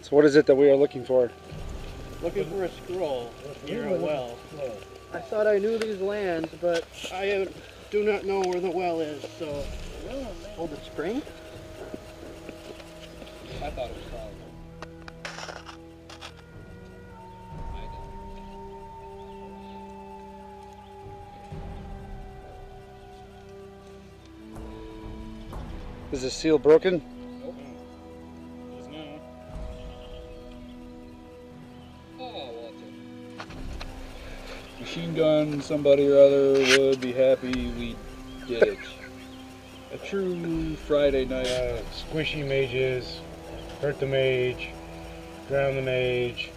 So what is it that we are looking for? Looking for a scroll near a well. I thought I knew these lands, but I do not know where the well is, so... Hold the spring? I thought it was solid. Is the seal broken? Nope. Just now. Oh, Walter. Machine gun, somebody or other would be happy we did it. A true Friday night. Squishy mages, hurt the mage, drown the mage.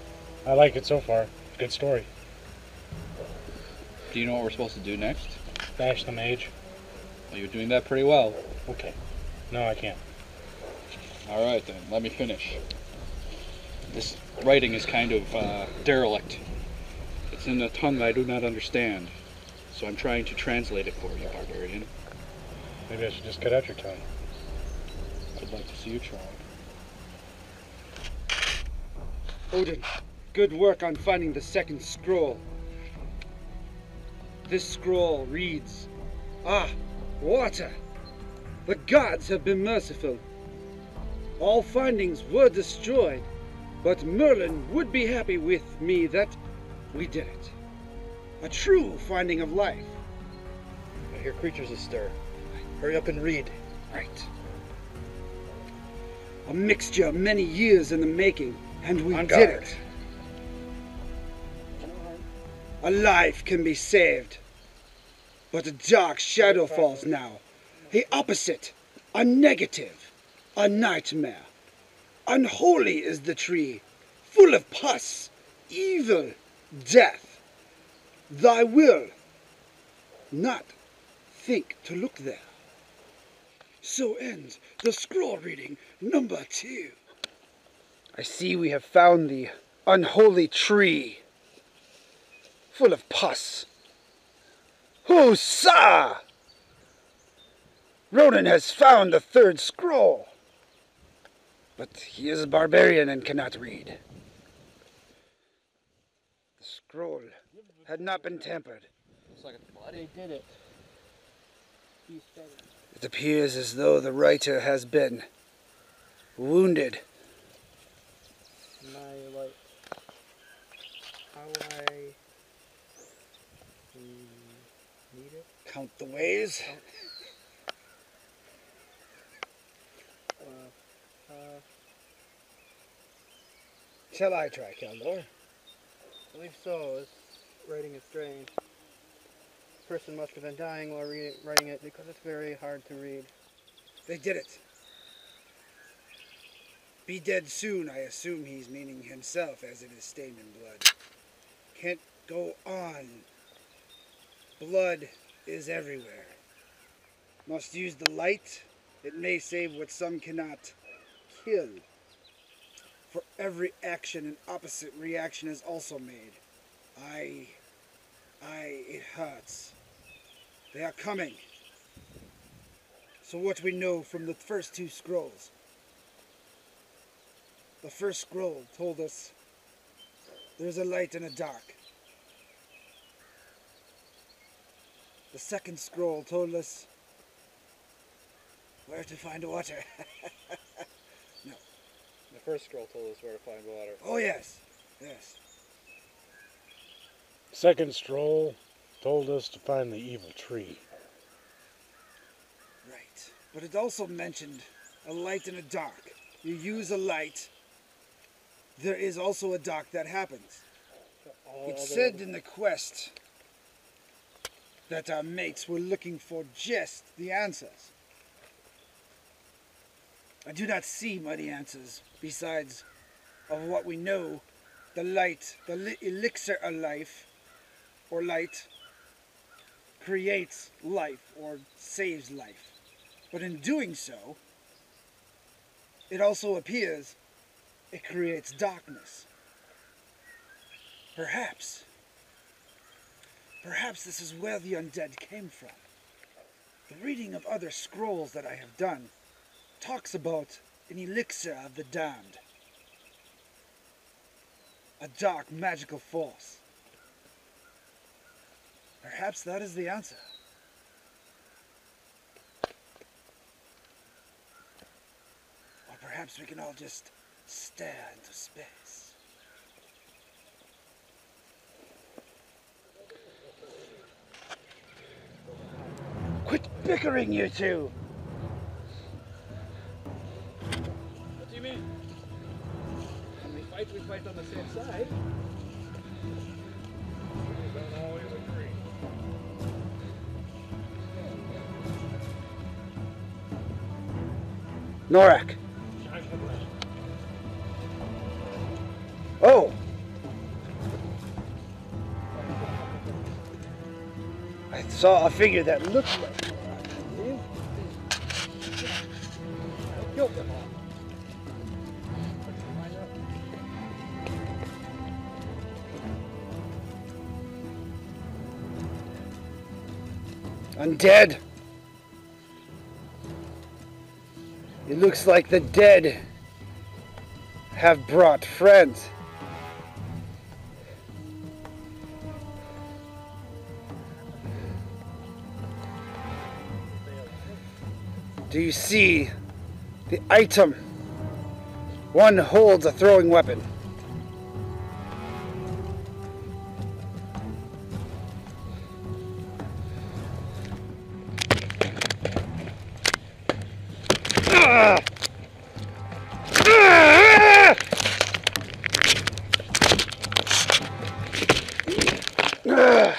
I like it so far. Good story. Do you know what we're supposed to do next? Bash the mage. Well, you're doing that pretty well. Okay. No, I can't. Alright then, let me finish. This writing is kind of derelict. It's in a tongue I do not understand. So I'm trying to translate it for you, barbarian. Maybe I should just cut out your tongue. I'd like to see you try. Odin, good work on finding the second scroll. This scroll reads, "Ah, water! The gods have been merciful. All findings were destroyed, but Merlin would be happy with me that we did it. A true finding of life." I hear creatures astir. Hurry up and read. Right. A mixture of many years in the making, and we did it. A life can be saved, but a dark shadow falls now. The opposite, a negative, a nightmare. Unholy is the tree, full of pus, evil, death. Thy will not think to look there. So ends the scroll reading number 2. I see we have found the unholy tree, full of pus. Huzzah! Ronan has found the third scroll, but he is a barbarian and cannot read. The scroll had not been tampered. Looks like it's bloody. They did it. It appears as though the writer has been wounded. My light. How I need it? Count the ways. Shall I try, Kaldor? I believe so. This writing is strange. The person must have been dying while writing it because it's very hard to read. They did it. Be dead soon, I assume he's meaning himself, as it is stained in blood. Can't go on. Blood is everywhere. Must use the light. It may save what some cannot kill. For every action, an opposite reaction is also made. It hurts. They are coming. So what we know from the first 2 scrolls. The first scroll told us there's a light and a dark. The second scroll told us where to find water. No. The first scroll told us where to find water. Oh yes, yes. Second scroll told us to find the evil tree. Right. But it also mentioned a light and a dark. You use a light, there is also a dark that happens. It said in the quest that our mates were looking for just the answers. I do not see many answers besides of what we know, the light, the elixir of life, or light, creates life or saves life. But in doing so, it also appears it creates darkness. Perhaps this is where the undead came from. The reading of other scrolls that I have done talks about an elixir of the damned. A dark magical force. Perhaps that is the answer. Or perhaps we can all just stare into space. Quit bickering, you two! What do you mean? When we fight on the same side. Don't always agree. Norak. Oh! I saw a figure that looked like Norak. I killed them all. Undead. It looks like the dead have brought friends. Do you see the item? One holds a throwing weapon. Ah! Ah! Ah!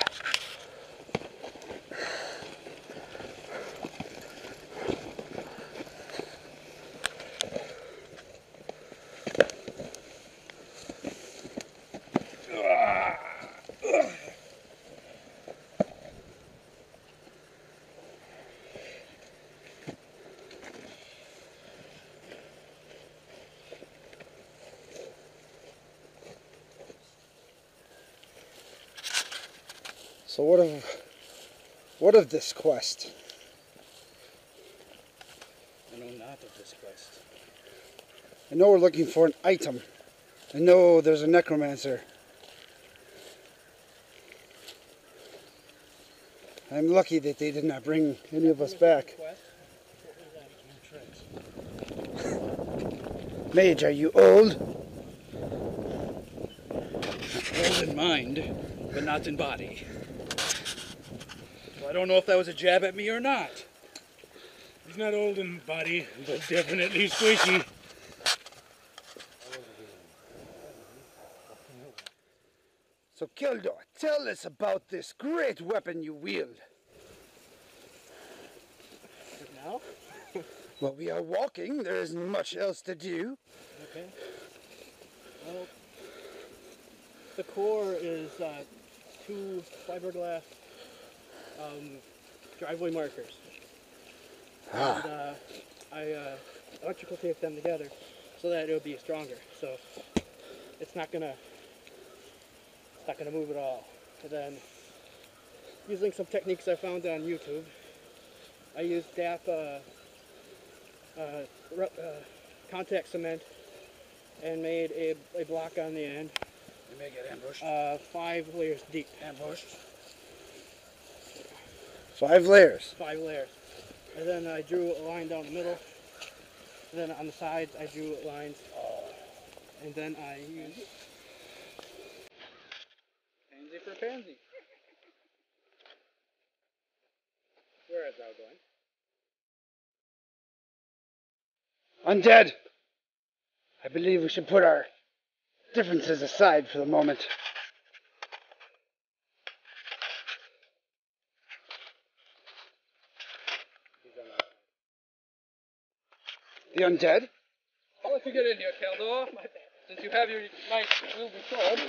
So what of this quest? I know not of this quest. I know we're looking for an item. I know there's a necromancer. I'm lucky that they did not bring any of us back. Mage, are you old? Old in mind, but not in body. So I don't know if that was a jab at me or not. He's not old in body, but definitely squishy. So Kildor, tell us about this great weapon you wield. Now? Well, we are walking. There isn't much else to do. Okay. Well, the core is 2 fiberglass driveway markers. Ah. And I electrical tape them together so that it'll be stronger. So it's not gonna move at all. And then using some techniques I found on YouTube, I used DAP contact cement and made a block on the end. You may get ambushed. 5 layers deep. Ambushed. 5 layers. 5 layers. And then I drew a line down the middle. And then on the sides I drew lines. And then I used pansy for pansy. Where is that going? Undead! I believe we should put our differences aside for the moment. The undead? I'll let you get in here, Keldor. Since you have your nice wielding sword.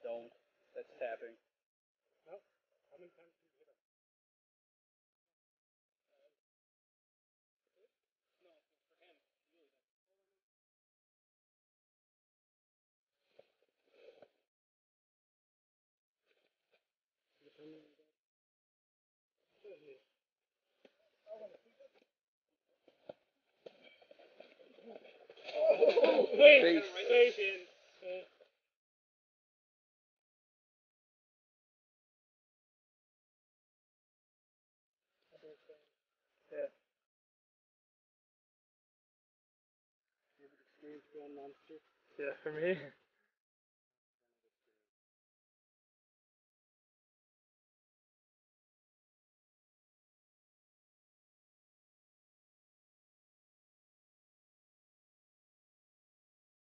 Don't. That's tapping. Nope. How many times do you hit him? Yeah, for me.